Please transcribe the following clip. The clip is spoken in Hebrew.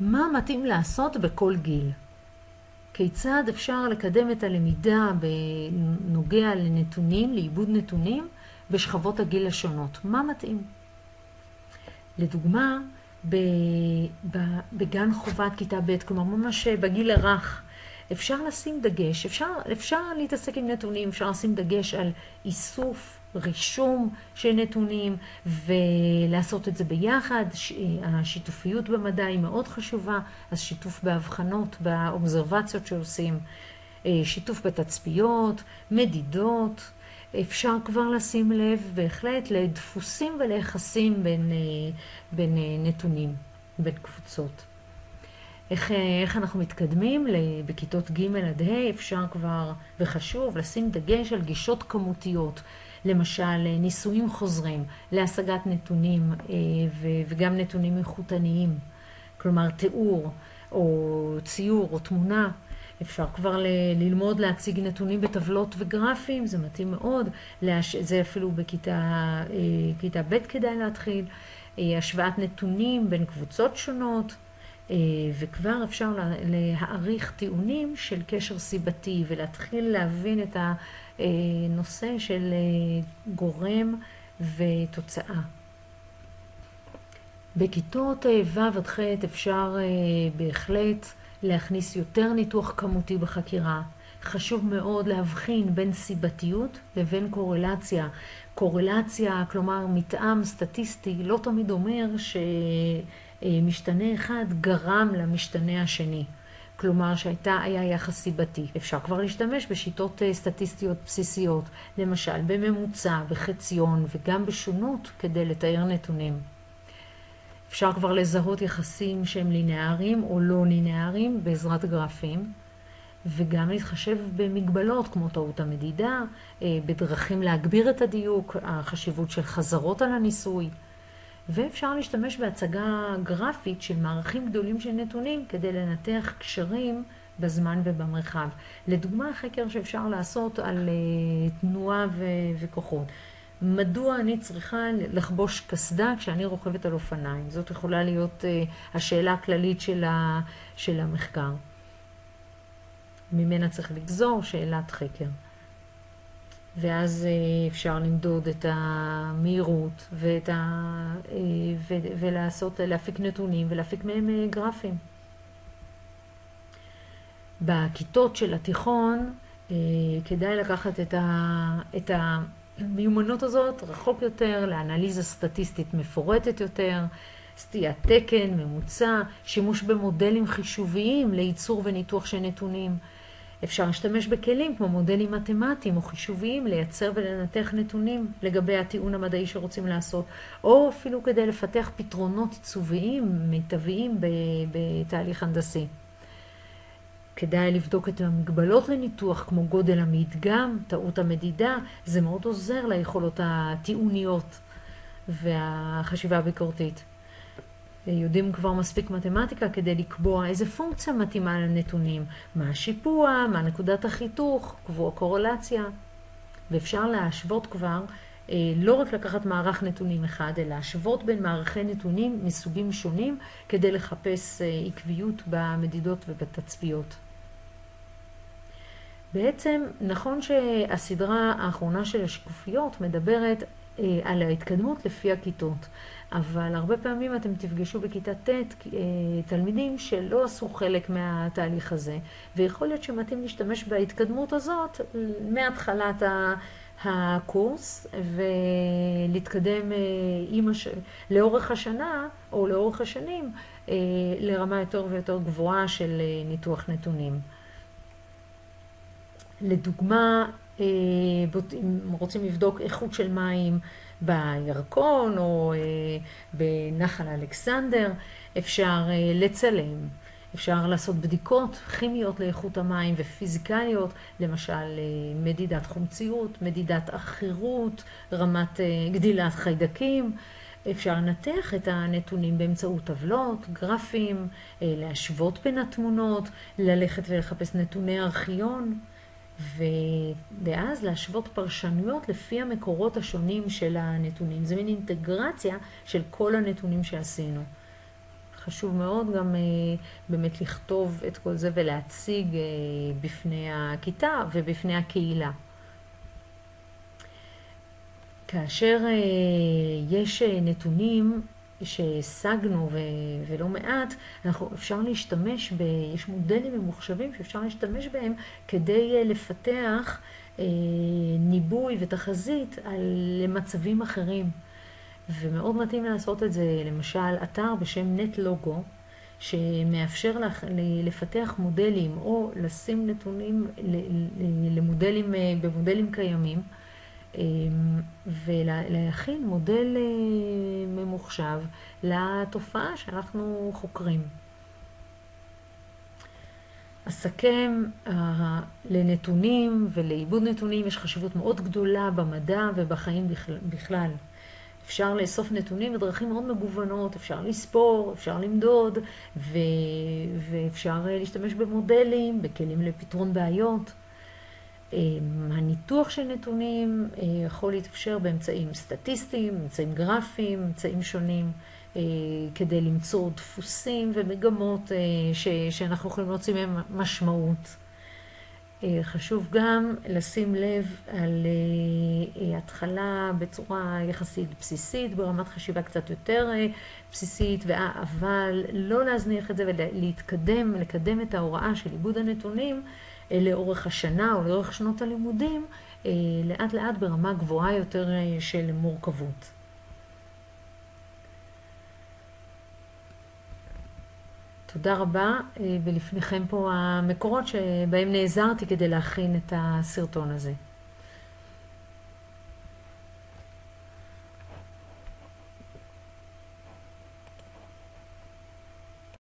מה מתאים לעשות בכל גיל? כיצד אפשר לקדם את הלמידה בנוגע לנתונים, לעיבוד נתונים, בשכבות הגיל השונות? מה מתאים? לדוגמה, בגן חובת כיתה ב', כלומר ממש בגיל הרך, אפשר לשים דגש, אפשר להתעסק עם נתונים, אפשר לשים דגש על איסוף, רישום של נתונים, ולעשות את זה ביחד. השיתופיות במדע היא מאוד חשובה, אז שיתוף בהבחנות, באובזרבציות שעושים, שיתוף בתצפיות, מדידות. אפשר כבר לשים לב בהחלט לדפוסים וליחסים בין נתונים, בין קבוצות. איך אנחנו מתקדמים? בכיתות ג' עד ה' אפשר כבר וחשוב לשים דגש על גישות כמותיות, למשל ניסויים חוזרים להשגת נתונים וגם נתונים איכותניים, כלומר תיאור או ציור או תמונה. אפשר כבר ללמוד להציג נתונים בטבלות וגרפים, זה מתאים מאוד, זה אפילו בכיתה ב' כדאי להתחיל, השוואת נתונים בין קבוצות שונות, וכבר אפשר להעריך טיעונים של קשר סיבתי ולהתחיל להבין את הנושא של גורם ותוצאה. בכיתות ו' עד ח' אפשר בהחלט להכניס יותר ניתוח כמותי בחקירה. חשוב מאוד להבחין בין סיבתיות לבין קורלציה. קורלציה, כלומר מתאם סטטיסטי, לא תמיד אומר שמשתנה אחד גרם למשתנה השני. כלומר היה יחס סיבתי. אפשר כבר להשתמש בשיטות סטטיסטיות בסיסיות, למשל בממוצע, בחציון וגם בשונות כדי לתאר נתונים. אפשר כבר לזהות יחסים שהם לינאריים או לא לינאריים בעזרת גרפים, וגם להתחשב במגבלות כמו טעות המדידה, בדרכים להגביר את הדיוק, החשיבות של חזרות על הניסוי, ואפשר להשתמש בהצגה גרפית של מערכים גדולים של נתונים כדי לנתח קשרים בזמן ובמרחב. לדוגמה, חקר שאפשר לעשות על תנועה וכוחות. מדוע אני צריכה לחבוש קסדה כשאני רוכבת על אופניים? זאת יכולה להיות השאלה הכללית של המחקר. ממנה צריך לגזור שאלת חקר. ואז אפשר למדוד את המהירות להפיק נתונים ולהפיק מהם גרפים. בכיתות של התיכון כדאי לקחת את המיומנות הזאת רחוק יותר, לאנליזה סטטיסטית מפורטת יותר, סטיית תקן, ממוצע, שימוש במודלים חישוביים לייצור וניתוח של נתונים. אפשר להשתמש בכלים כמו מודלים מתמטיים או חישוביים לייצר ולנתח נתונים לגבי הטיעון המדעי שרוצים לעשות, או אפילו כדי לפתח פתרונות עיצוביים מיטביים בתהליך הנדסי. כדאי לבדוק את המגבלות לניתוח כמו גודל המדגם, טעות המדידה, זה מאוד עוזר ליכולות הטיעוניות והחשיבה הביקורתית. יודעים כבר מספיק מתמטיקה כדי לקבוע איזה פונקציה מתאימה לנתונים, מה השיפוע, מה נקודת החיתוך, קבוע קורלציה. ואפשר להשוות כבר, לא רק לקחת מערך נתונים אחד, אלא להשוות בין מערכי נתונים מסוגים שונים כדי לחפש עקביות במדידות ובתצפיות. בעצם נכון שהסדרה האחרונה של השקופיות מדברת על ההתקדמות לפי הכיתות, אבל הרבה פעמים אתם תפגשו בכיתה ט' תלמידים שלא עשו חלק מהתהליך הזה, ויכול להיות שמתאים להשתמש בהתקדמות הזאת מהתחלת הקורס ולהתקדם לאורך השנה או לאורך השנים לרמה יותר ויותר גבוהה של ניתוח נתונים. לדוגמה, אם רוצים לבדוק איכות של מים בירקון או בנחל אלכסנדר, אפשר לצלם, אפשר לעשות בדיקות כימיות לאיכות המים ופיזיקליות, למשל מדידת חומציות, מדידת עכירות, רמת גדילת חיידקים. אפשר לנתח את הנתונים באמצעות טבלות, גרפים, להשוות בין התמונות, ללכת ולחפש נתוני ארכיון, ואז להשוות פרשנויות לפי המקורות השונים של הנתונים. זה מין אינטגרציה של כל הנתונים שעשינו. חשוב מאוד גם באמת לכתוב את כל זה ולהציג בפני הכיתה ובפני הקהילה. כאשר יש נתונים שהשגנו ולא מעט, אפשר להשתמש יש מודלים ממוחשבים שאפשר להשתמש בהם כדי לפתח ניבוי ותחזית למצבים אחרים. ומאוד מתאים לעשות את זה, למשל, אתר בשם NetLogo, שמאפשר לפתח מודלים או לשים נתונים למודלים במודלים קיימים, ולהכין מודל ממוחשב לתופעה שאנחנו חוקרים. אסכם, לנתונים ולעיבוד נתונים יש חשיבות מאוד גדולה במדע ובחיים בכלל. אפשר לאסוף נתונים בדרכים מאוד מגוונות, אפשר לספור, אפשר למדוד, ואפשר להשתמש במודלים, בכלים לפתרון בעיות. הניתוח של נתונים יכול להתאפשר באמצעים סטטיסטיים, אמצעים גרפיים, אמצעים שונים, כדי למצוא דפוסים ומגמות שאנחנו יכולים להוציא מהם משמעות. חשוב גם לשים לב על התחלה בצורה יחסית בסיסית, ברמת חשיבה קצת יותר בסיסית, אבל לא להזניח את זה ולהתקדם, לקדם את ההוראה של עיבוד הנתונים לאורך השנה או לאורך שנות הלימודים, לאט לאט ברמה גבוהה יותר של מורכבות. תודה רבה, ולפניכם פה המקורות שבהם נעזרתי כדי להכין את הסרטון הזה.